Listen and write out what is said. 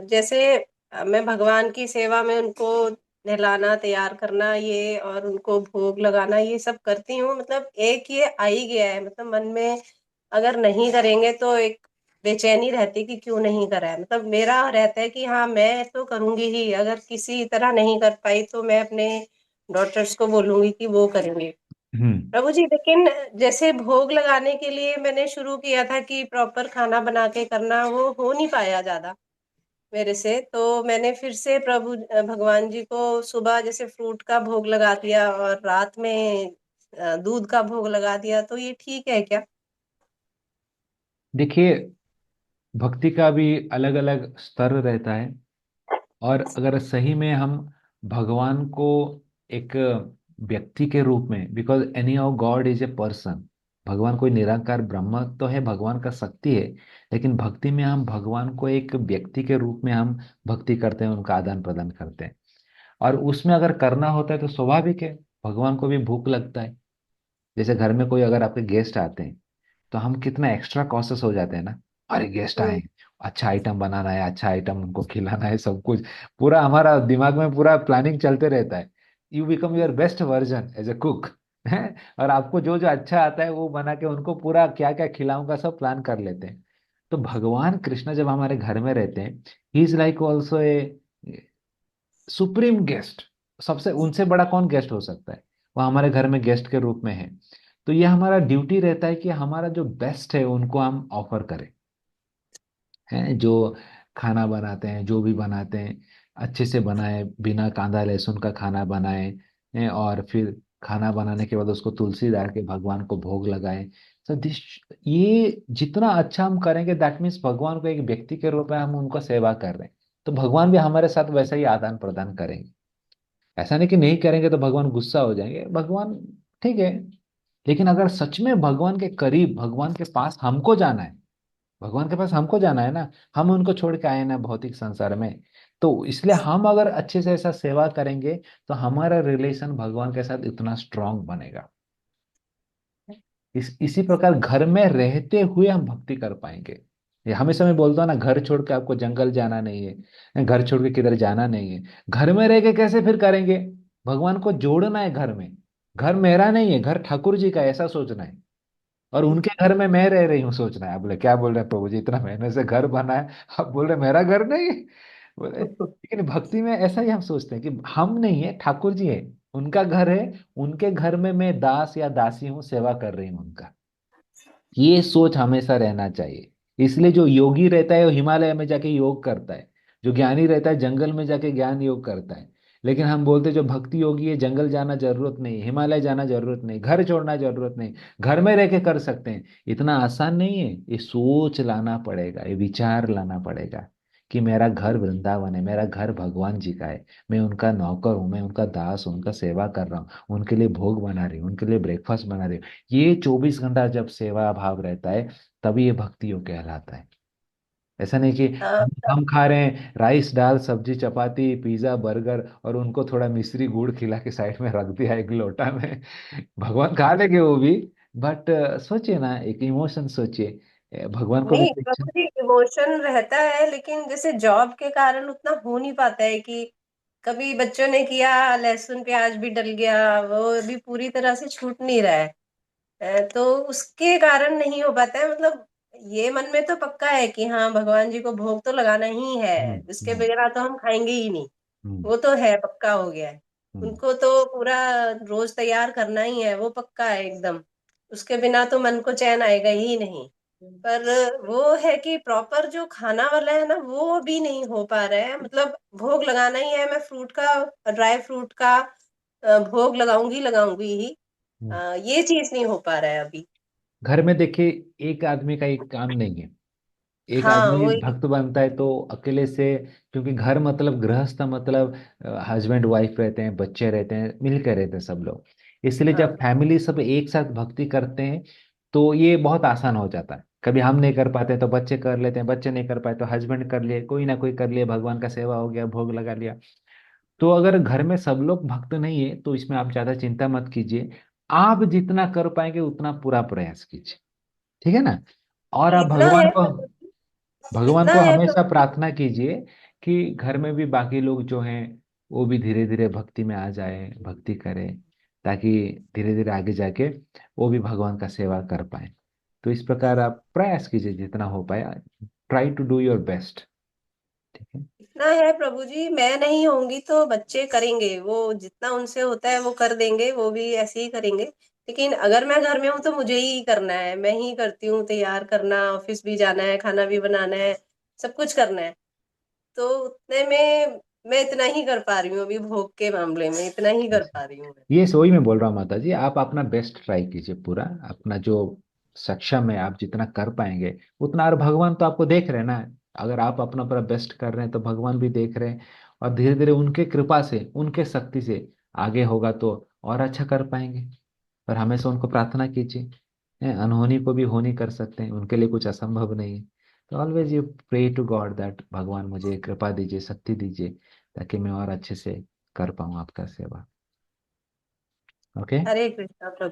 जैसे मैं भगवान की सेवा में उनको नहलाना, तैयार करना ये और उनको भोग लगाना ये सब करती हूँ। मतलब एक ये आ ही गया है, मतलब मन में अगर नहीं करेंगे तो एक बेचैनी रहती कि क्यों नहीं करा है। मतलब मेरा रहता है कि हाँ, मैं तो करूँगी ही, अगर किसी तरह नहीं कर पाई तो मैं अपने डॉटर्स को बोलूँगी कि वो करेंगे। हम्म। प्रभु जी, लेकिन जैसे भोग लगाने के लिए मैंने शुरू किया था कि प्रॉपर खाना बना के करना, वो हो नहीं पाया ज़्यादा मेरे से। तो मैंने फिर से भगवान जी को सुबह जैसे फ्रूट का भोग लगा दिया और रात में दूध का भोग लगा दिया, तो ये ठीक है क्या? देखिए, भक्ति का भी अलग अलग स्तर रहता है। और अगर सही में हम भगवान को एक व्यक्ति के रूप में, because any of God is a person, भगवान कोई निराकार ब्रह्म तो है, भगवान का शक्ति है। लेकिन भक्ति में हम भगवान को एक व्यक्ति के रूप में हम भक्ति करते हैं, उनका आदान प्रदान करते हैं। और उसमें अगर करना होता है तो स्वाभाविक है, भगवान को भी भूख लगता है। जैसे घर में कोई अगर आपके गेस्ट आते हैं तो हम कितना एक्स्ट्रा कॉशियस हो जाते हैं ना। अरे गेस्ट आए, हम्म। अच्छा आइटम बनाना है, अच्छा आइटम उनको खिलाना है, सब कुछ पूरा हमारा दिमाग में पूरा प्लानिंग चलते रहता है। You become your best version as a cook है। और आपको जो जो अच्छा आता है वो बना के उनको पूरा क्या क्या खिलाऊंगा सब प्लान कर लेते हैं। तो भगवान कृष्ण जब हमारे घर में रहते हैं, he is like also a supreme guest. सबसे उनसे बड़ा कौन गेस्ट हो सकता है? वो हमारे घर में गेस्ट के रूप में है। तो ये हमारा ड्यूटी रहता है कि हमारा जो बेस्ट है उनको हम ऑफर करें। हैं जो खाना बनाते हैं, जो भी बनाते हैं, अच्छे से बनाए, बिना कांदा लहसुन का खाना बनाए हैं, और फिर खाना बनाने के बाद उसको तुलसी डाल के भगवान को भोग लगाए। सो दिस, ये जितना अच्छा हम करेंगे दैट मीन्स भगवान को एक व्यक्ति के रूप में हम उनको सेवा कर रहे हैं। तो भगवान भी हमारे साथ वैसा ही आदान प्रदान करेंगे। ऐसा नहीं कि नहीं करेंगे तो भगवान गुस्सा हो जाएंगे, भगवान ठीक है। लेकिन अगर सच में भगवान के करीब, भगवान के पास हमको जाना है, भगवान के पास हमको जाना है ना, हम उनको छोड़ के आए ना भौतिक संसार में, तो इसलिए हम अगर अच्छे से ऐसा सेवा करेंगे तो हमारा रिलेशन भगवान के साथ इतना स्ट्रांग बनेगा। इसी प्रकार घर में रहते हुए हम भक्ति कर पाएंगे। ये हमेशा मैं बोलता हूँ ना, घर छोड़ के आपको जंगल जाना नहीं है, घर छोड़ के किधर जाना नहीं है। घर में रह के कैसे फिर करेंगे? भगवान को जोड़ना है घर में। घर मेरा नहीं है, घर ठाकुर जी का है, ऐसा सोचना है। और उनके घर में मैं रह रही हूँ सोचना है। आप बोले क्या बोल रहे हैं प्रभु जी, इतना मेहनत से घर बना है, आप बोल रहे मेरा घर नहीं है? बोले लेकिन भक्ति में ऐसा ही हम सोचते हैं कि हम नहीं है, ठाकुर जी है, उनका घर है, उनके घर में मैं दास या दासी हूँ, सेवा कर रही हूँ उनका। ये सोच हमेशा रहना चाहिए। इसलिए जो योगी रहता है वो हिमालय में जाके योग करता है, जो ज्ञानी रहता है जंगल में जाके ज्ञान योग करता है। लेकिन हम बोलते जो भक्ति योगी है, जंगल जाना जरूरत नहीं, हिमालय जाना जरूरत नहीं, घर छोड़ना जरूरत नहीं, घर में रह के कर सकते हैं। इतना आसान नहीं है, ये सोच लाना पड़ेगा, ये विचार लाना पड़ेगा कि मेरा घर वृंदावन है, मेरा घर भगवान जी का है, मैं उनका नौकर हूँ, मैं उनका दास हूँ, उनका सेवा कर रहा हूँ, उनके लिए भोग बना रही हूँ, उनके लिए ब्रेकफास्ट बना रही हूँ। ये 24 घंटा जब सेवा भाव रहता है तभी ये भक्ति योग कहलाता है। ऐसा नहीं कि हाँ, हम खा रहे हैं राइस दाल सब्जी चपाती पिज्जा बर्गर और उनको थोड़ा मिश्री गुड़ खिला के साइड में रख दिया एक लोटा में। भगवान खा लेंगे वो भी, बट सोचिए ना, एक इमोशन सोचिए, भगवान को भी नहीं तो इच्छा। प्रभु जी, इमोशन रहता है, लेकिन जैसे जॉब के कारण उतना हो नहीं पाता है कि कभी बच्चों ने किया, लहसुन प्याज भी डल गया, वो अभी पूरी तरह से छूट नहीं रहा है। तो उसके कारण नहीं हो पाता है। मतलब ये मन में तो पक्का है कि हाँ, भगवान जी को भोग तो लगाना ही है, हम्म। इसके हम्म। बगैर तो हम खाएंगे ही नहीं। हम्म। वो तो है, पक्का हो गया है। हम्म। उनको तो पूरा रोज तैयार करना ही है, वो पक्का है एकदम। उसके बिना तो मन को चैन आएगा ही नहीं। पर वो है कि प्रॉपर जो खाना वाला है ना, वो अभी नहीं हो पा रहा है। मतलब भोग लगाना ही है, मैं फ्रूट का, ड्राई फ्रूट का भोग लगाऊंगी लगाऊंगी ही। हम्म। ये चीज नहीं हो पा रहा है अभी। घर में देखिए, एक आदमी का एक काम नहीं है। एक हाँ, आदमी वो भक्त बनता है तो अकेले से, क्योंकि घर मतलब गृहस्थ मतलब हस्बैंड वाइफ रहते हैं, बच्चे रहते हैं, मिलकर रहते हैं सब लोग। इसलिए जब हाँ। फैमिली सब एक साथ भक्ति करते हैं तो ये बहुत आसान हो जाता है। कभी हम नहीं कर पाते तो बच्चे कर लेते हैं, बच्चे नहीं कर पाए तो हस्बैंड कर लिए, कोई ना कोई कर लिए, भगवान का सेवा हो गया, भोग लगा लिया। तो अगर घर में सब लोग भक्त नहीं है तो इसमें आप ज्यादा चिंता मत कीजिए। आप जितना कर पाएंगे उतना पूरा प्रयास कीजिए, ठीक है ना। और आप इतना भगवान है को। भगवान जितना को है हमेशा प्रभु। प्रार्थना कीजिए कि घर में भी बाकी लोग जो हैं वो भी धीरे धीरे भक्ति में आ जाए, भक्ति करें, ताकि धीरे धीरे आगे जाके वो भी भगवान का सेवा कर पाए। तो इस प्रकार आप प्रयास कीजिए जितना हो पाए। Try to do your best. ठीक है। इतना है प्रभु जी, मैं नहीं होंगी तो बच्चे करेंगे, वो जितना उनसे होता है वो कर देंगे, वो भी ऐसे ही करेंगे। लेकिन अगर मैं घर में हूँ तो मुझे ही करना है, मैं ही करती हूँ, तैयार करना, ऑफिस भी जाना है, खाना भी बनाना है, सब कुछ करना है। तो उतने में मैं इतना ही कर पा रही हूँ, अभी भोग के मामले में इतना ही कर अच्छा, पा रही हूँ मैं। ये सोई मैं बोल रहा हूँ माता जी, आप अपना बेस्ट ट्राई कीजिए पूरा, अपना जो सक्षम है आप जितना कर पाएंगे उतना। और भगवान तो आपको देख रहे हैं ना, अगर आप अपना पूरा बेस्ट कर रहे हैं तो भगवान भी देख रहे हैं। और धीरे धीरे उनके कृपा से, उनके शक्ति से आगे होगा तो और अच्छा कर पाएंगे। पर हमेशा उनको प्रार्थना कीजिए। अनहोनी को भी होनी कर सकते हैं, उनके लिए कुछ असंभव नहीं है। तो always you pray to God that भगवान मुझे कृपा दीजिए, शक्ति दीजिए, ताकि मैं और अच्छे से कर पाऊँ आपका सेवा। ओके। हरे कृष्णा प्रभु।